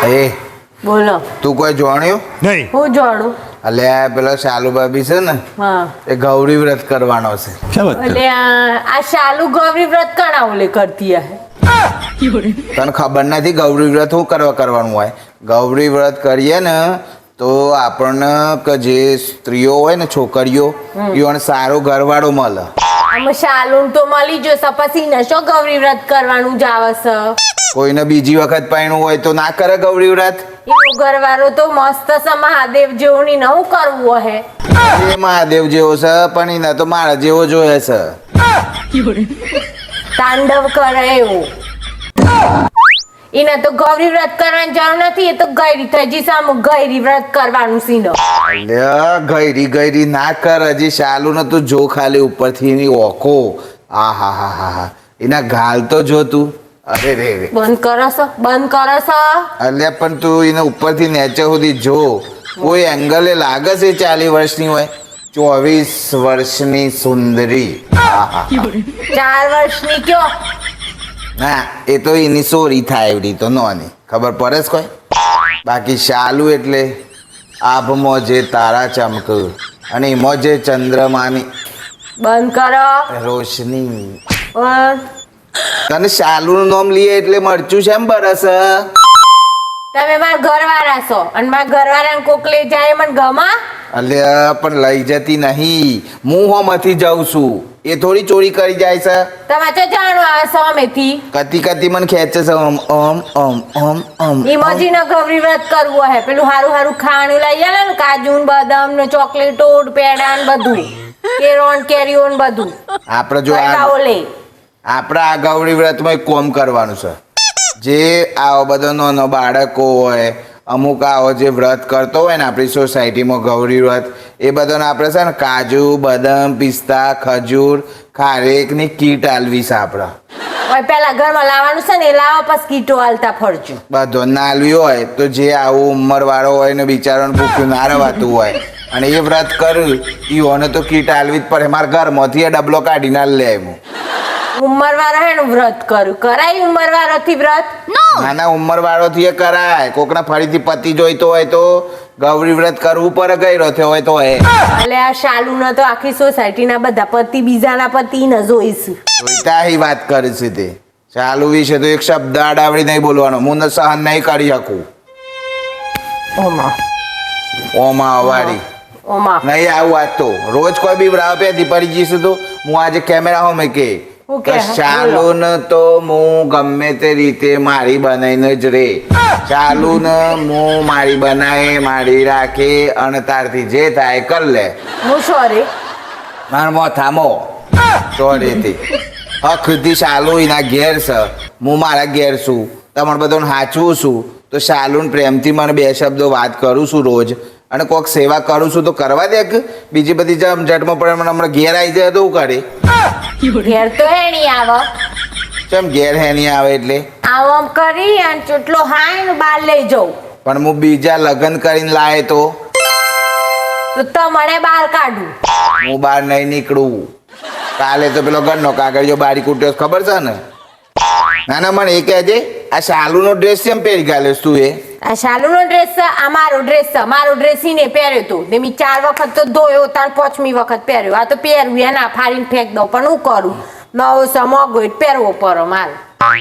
એ બોલો. તું કોઈ જાણ્યું નહીં. હું જાણું? અલ્યા પેલો શાલુ ભાભી છે ને હા. એ ગૌરી વ્રત કરવાનો છે. ક્યાં વાત એટલે આ શાલુ ગૌરી વ્રત કણા ઓલે કરતી હે? તને ખબર નથી ગૌરી વ્રત શું કરવાનું હોય? ગૌરી વ્રત કરીએ ને તો આપણને કે જે સ્ત્રીઓ હોય ને છોકરીઓ એને સારો ઘરવાળો મળે. આમાં શાલુન તો મળી જશે, પછી ને શું ગૌરી વ્રત કરવાનું જ આવે છે? કોઈને બીજી વખત પાયણું હોય તો ના કરે ગૌરી વ્રત. એનો ઘરવાળો તો મસ્ત છે, મહાદેવ જેવો ની નવું કરવું હે. એ મહાદેવ જેવો છે પણ એને તો મારા જેવો જોઈએ છે. તાંડવ કરે એવો. એને તો ગૌરી વ્રત કરવાની જરૂર નથી, એ તો ગયરી થઈ સામુ ગયરી વ્રત કરવાનું સીનો. અલ્યા ગયરી ના કર. હજી શાલુ ને તું જો ખાલી ઉપરથી એની ઓખો. આ હા હા હા હા એના ગાલ તો જો તું. અરે રે રે બંધ કરો છો, બંધ કરો છો. અલ્યા પણ તું એને ઉપરથી નીચે સુધી જો. કોઈ એંગલે લાગે છે 40 વર્ષની હોય? 24 વર્ષની સુંદરી. 4 વર્ષની કયો? ના એ તો એની સોરી થાય એવડી તો નોની ખબર પડે છે કોઈ. બાકી શાલુ એટલે આભમાં જે તારા ચમક અને એમાં જે ચંદ્રમાની બંધ કરો. રોશની. બંધ. તને શાલુનું નામ લઈએ એટલે મરચું છે એમ બરસ? તમે મારા ઘરવાળા છો અને મારા ઘરવાળાને કોક લઈ જાય મને ગમા? અલ્યા પણ લઈ જતી નહીં, હું હોમાંથી જાઉં છું. એ થોડી ચોરી કરી જાય છે. તમે તો જાણો આવે છો અમેથી. કતી મને ખેંચે છે. ઈમોજી ને ગૌરી વ્રત કરવું હે, પેલું હારું હારું ખાવાનું લઈ આવે ને, કાજુ ને બદામ ને ચોકલેટો પેડા ને બધું, કેરોન કેરીઓ ને બધું. આપણે જો લે આપણે આ ગૌરી વ્રતમાં એક કોમ કરવાનું છે. જે આવો બધો નાનો બાળકો હોય, અમુક આવો જે વ્રત કરતો હોય ને આપણી સોસાયટીમાં ગૌરી વ્રત, એ બધાને આપણે છે ને કાજુ બદામ પિસ્તા ખજૂર ખારેકની કીટ આલવી છે આપણે. પેલા ઘરમાં લાવવાનું છે ને, એ લાવો પછી કીટો હાલતા ફરજો. બધો ના આલવી હોય તો જે આવું ઉંમરવાળો હોય ને બિચારાને ભૂખ્યું ના રવાતું હોય અને એ વ્રત કર્યું ઈઓને તો કીટ આલવી જ પડે. મારા ઘરમાંથી એ ડબલો કાઢીને લે હું. ઉંમરવાળા હે વ્રત કરું કરાય? ઉંમરવાળાથી વ્રત નાના ઉંમરવાળોથી એ કરાય. કોકના ફરીથી પતિ જોઈતો હોય તો ગૌરી વ્રત કરવું પડે. ગયરો થયો હોય તો હે એટલે આ શાલુ ન તો આખી સોસાયટીના બધા પતિ બીજાના પતિ ન જોઈશું. જોઈતા ही વાત કરે છે તે. ચાલુ વિશે તો એક શબ્દ આડાવડી નહીં બોલવાનો. હું ન સહન નહીં કરી શકું. ઓમા ઓમાં અવાડી ઓમા નહીં આવું વાત તો. રોજ કોઈ બી રાહ પેથી પડી જઈશું તો હું આજે કેમેરા હોમે કે હું કે ચાલુન તો હું ગમે તે રીતે મારી બનાવીને જ રે. ચાલુન હું મારી બનાવે મારી રાખે અને તારથી જે થાય કર લે. હું સોરી માર મોથામો ચોરીથી હખથી ચાલુ એના ઘેર છે, હું મારા ઘેર છું. તમારે બધાને સાચવું છું તો ચાલુન પ્રેમથી મને 2 શબ્દો વાત કરું છું રોજ, અને કોઈક સેવા કરું છું તો કરવા દે. કે બીજી બધી જમઝટમાં પડે મને હમણાં ઘેર આવી જાય તો શું કરે? ઘેર તો હે નહીં આવે. કેમ ઘેર હે નહીં આવે એટલે? આમ કરી અને ચૂટલો હાય ને બહાર લઈ જાઉં. પણ હું બીજા લગ્ન કરીને લાવે તો તમારે બહાર કાઢું. હું બહાર નહીં નીકળું. કાલે તો પેલો ઘરનો કાગળિયો બારી કૂટ્યો ખબર છે ને? ના ના મને એ કહેજે આ શાલુનો ડ્રેસ કેમ પહેરી ગાલ્યો તું? એ આ શાલુનો ડ્રેસ છે, આ મારો ડ્રેસ છે. મારો ડ્રેસ ઈને પહેર્યો તો ને મેં 4 વખત તો ધોયો, તાર 5મી વખત પહેર્યો. આ તો પહેરવું એના ફાડીને ફેંક દઉં, પણ હું કરું નવો સમોગો પહેરવો પડે મારે.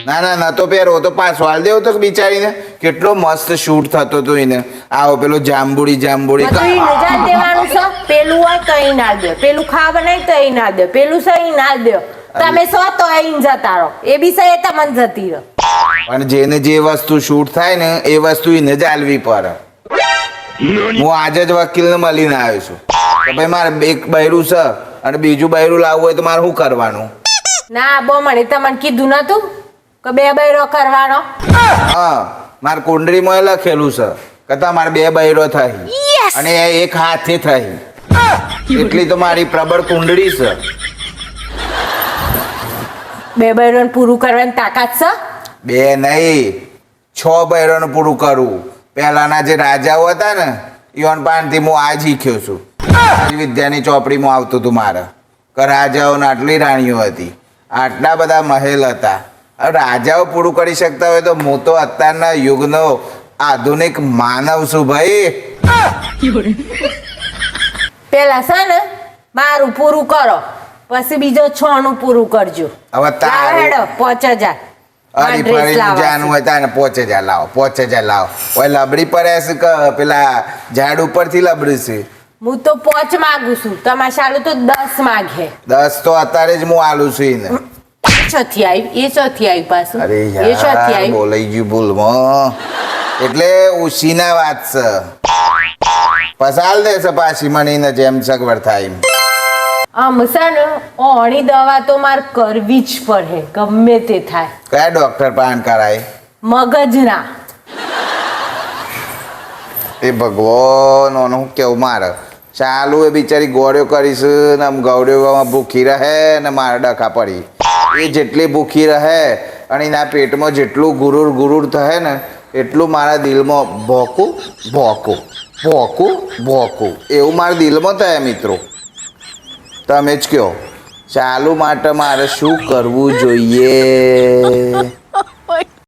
ના ના ના તો પહેરવો તો પાછો હાલ દેવો તો બિચારીને. કેટલો મસ્ત શૂટ થતો હતો એને. આવો પેલો જાંબુડી બધું નજાર દેવાનું છે. પેલું હોય તો અહીં ના દે, પેલું ખાવા નહીં તો અહીં ના દે, પેલું છે અહીં ના દે. તમે સો તો અહીં જતા રહો, એ બી છે તમને જતી રહો. પણ જેને જે વસ્તુ શૂટ થાય ને એ વસ્તુ એને જ આલવી પડે. હું આજે જ વકીલને મળીને આવ્યો છું કે ભાઈ મારે એક બૈરું છે અને બીજું બૈરું લાવવું હોય તો મારે શું કરવાનું? ના બો મને તમને કીધું નતું કે 2 બૈરો કરવાનો? હા મારા કુંડળીમાં લખેલું છે કે તમારે 2 બૈરો થઈ અને એક હાથે થઈ. એટલી તો મારી પ્રબળ કુંડળી છે. 2 બૈરોને પૂરું કરવાની તાકાત છે? 2 નહીં 6 બૈરોને પૂરું કરવું. પહેલાના જે રાજાઓ હતા ને ઈવન પાનથી હું આ શીખ્યો છું. વિદ્યાની ચોપડીમાં આવતું હતું મારે કે રાજાઓને આટલી રાણીઓ હતી, આટલા બધા મહેલ હતા. રાજાઓ પૂરું કરી શકતા હોય તો હું તો અત્યારના યુગનો આધુનિક માનવ છું ભાઈ. પેલા છે ને મારું પૂરું કરો પછી બીજો 6 નું પૂરું કરજો. હવે તારું- હેડો 5000 અરે ફરી જાનું હોય તાને 5000 લાવો 5000 લાવો. ઓય લબડી પડે છે કે પેલા ઝાડ ઉપરથી લબડી છે? હું તો 5 માંગુ છું તમારે સાલું તો 10 માંગે. 10 તો અત્યારે જ હું આલું છું એને. એ ચોથી આવી પાછું અરે એ ચોથી યાર આવી. બોલાઈ ગયું ભૂલમાં. એટલે ઉશીના વાત છે. પસાલ દેશે પાછી મને જેમ સગવડ થાય એમ. આમ છે ને ઓણી દવા તો મારે કરવી જ પડે ગમે તે થાય. કયા ડોક્ટર પાન કરાય? મગજના. એ ભગવાન ઓનું હું કેવું મારે ચાલુ એ બિચારી ગોળ્યો કરીશ ને આમ ગૌડ્યોમાં ભૂખી રહે ને મારે ડખા પડી. એ જેટલી ભૂખી રહે અને એના પેટમાં જેટલું ગુરુર ગુરુર થશે ને એટલું મારા દિલમાં ભોકું ભોકું ભોકું ભોકું એવું મારા દિલમાં થાય મિત્રો. તમે જ કહો ચાલુ માટે મારે શું કરવું જોઈએ?